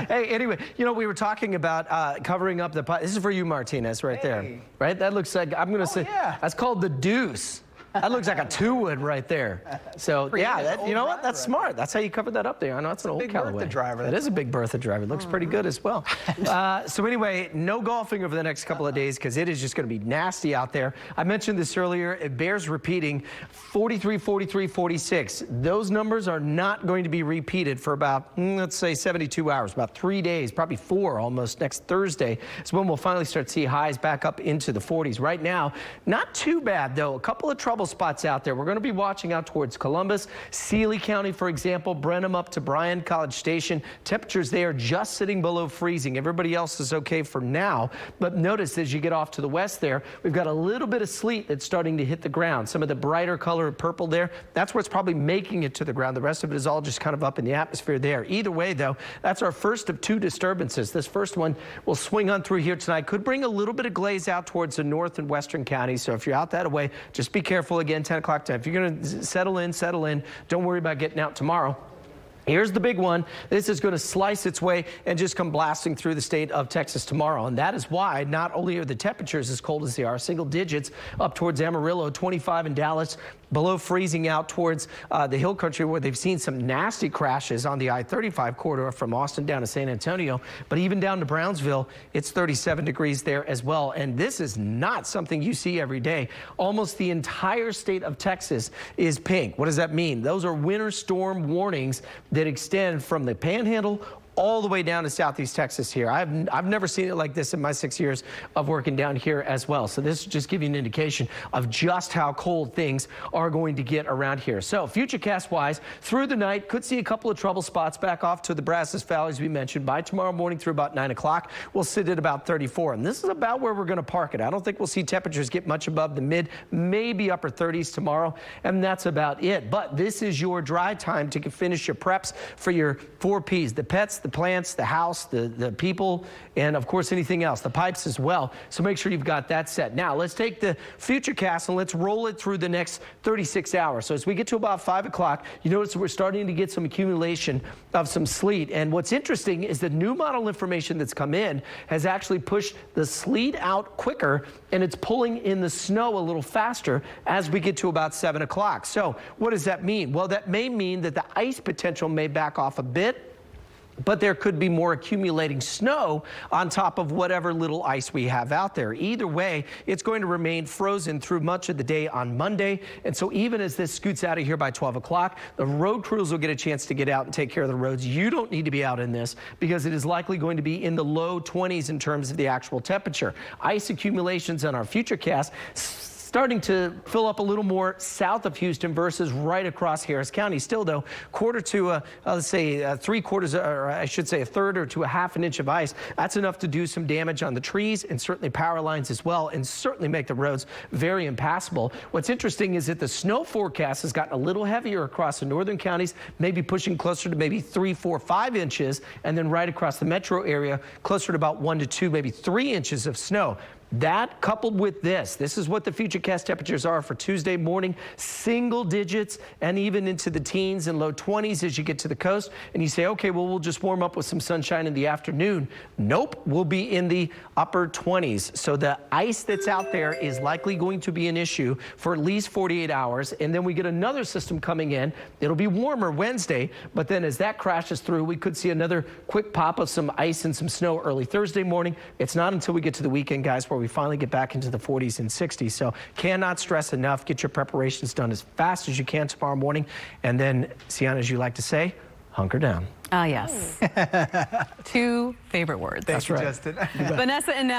Hey, anyway, you know, we were talking about covering up the pot. This is for you, Martinez, right there. Right? That looks like, I'm going to say, that's called the deuce. That looks like a 2-wood right there. So, yeah, you know what? That's smart. That's how you covered that up there. I know it's an old Callaway. Bertha driver. That is a big Bertha driver. It looks pretty good as well. So anyway, no golfing over the next couple of days because it is just going to be nasty out there. I mentioned this earlier. It bears repeating. 43, 43, 46. Those numbers are not going to be repeated for about, let's say, 72 hours, about 3 days, probably 4 almost next Thursday. Is when we'll finally start to see highs back up into the 40s. Right now, not too bad, though. A couple of trouble spots out there. We're going to be watching out towards Columbus, Sealy County, for example, Brenham up to Bryan College Station. Temperatures there just sitting below freezing. Everybody else is okay for now. But notice as you get off to the west there, we've got a little bit of sleet that's starting to hit the ground. Some of the brighter color of purple there, that's where it's probably making it to the ground. The rest of it is all just kind of up in the atmosphere there. Either way, though, that's our first of 2 disturbances. This first one will swing on through here tonight. Could bring a little bit of glaze out towards the north and western counties. So if you're out that way, just be careful. Again, 10 o'clock time. If you're going to settle in. Don't worry about getting out tomorrow. Here's the big one. This is going to slice its way and just come blasting through the state of Texas tomorrow. And that is why not only are the temperatures as cold as they are, single digits up towards Amarillo, 25 in Dallas, below freezing out towards the hill country where they've seen some nasty crashes on the I-35 corridor from Austin down to San Antonio. But even down to Brownsville, it's 37 degrees there as well. And this is not something you see every day. Almost the entire state of Texas is pink. What does that mean? Those are winter storm warnings that extend from the Panhandle all the way down to southeast Texas here. I've never seen it like this in my 6 years of working down here as well. So this is just giving you an indication of just how cold things are going to get around here. So Futurecast wise, through the night, could see a couple of trouble spots back off to the Brazos Valley, as we mentioned. By tomorrow morning through about 9 o'clock, we'll sit at about 34. And this is about where we're going to park it. I don't think we'll see temperatures get much above the mid, maybe upper 30s tomorrow. And that's about it. But this is your dry time to finish your preps for your 4 Ps, the pets, the plants, the house, the people, and of course anything else, the pipes as well. So make sure you've got that set. Now let's take the Futurecast and let's roll it through the next 36 hours. So as we get to about 5 o'clock, you notice we're starting to get some accumulation of some sleet. And what's interesting is the new model information that's come in has actually pushed the sleet out quicker, and it's pulling in the snow a little faster as we get to about 7 o'clock. So what does that mean? Well, that may mean that the ice potential may back off a bit, but there could be more accumulating snow on top of whatever little ice we have out there. Either way, it's going to remain frozen through much of the day on Monday. And so even as this scoots out of here by 12 o'clock, the road crews will get a chance to get out and take care of the roads. You don't need to be out in this because it is likely going to be in the low 20s in terms of the actual temperature. Ice accumulations on our Futurecast starting to fill up a little more south of Houston versus right across Harris County. Still, though, quarter to, let's say, 3/4, or I should say 1/3 or to a 1/2 inch of ice. That's enough to do some damage on the trees and certainly power lines as well, and certainly make the roads very impassable. What's interesting is that the snow forecast has gotten a little heavier across the northern counties, maybe pushing closer to maybe 3, 4, 5 inches, and then right across the metro area, closer to about 1 to 2, maybe 3 inches of snow. That coupled with this is what the Futurecast temperatures are for Tuesday morning, single digits and even into the teens and low 20s as you get to the coast. And you say, okay, well, we'll just warm up with some sunshine in the afternoon. Nope, we'll be in the upper 20s. So the ice that's out there is likely going to be an issue for at least 48 hours. And then we get another system coming in. It'll be warmer Wednesday, but then as that crashes through, we could see another quick pop of some ice and some snow early Thursday morning. It's not until we get to the weekend, guys, where we finally get back into the 40s and 60s. So cannot stress enough. Get your preparations done as fast as you can tomorrow morning. And then, Sienna, as you like to say, hunker down. Ah, yes. 2 favorite words. That's right. Vanessa and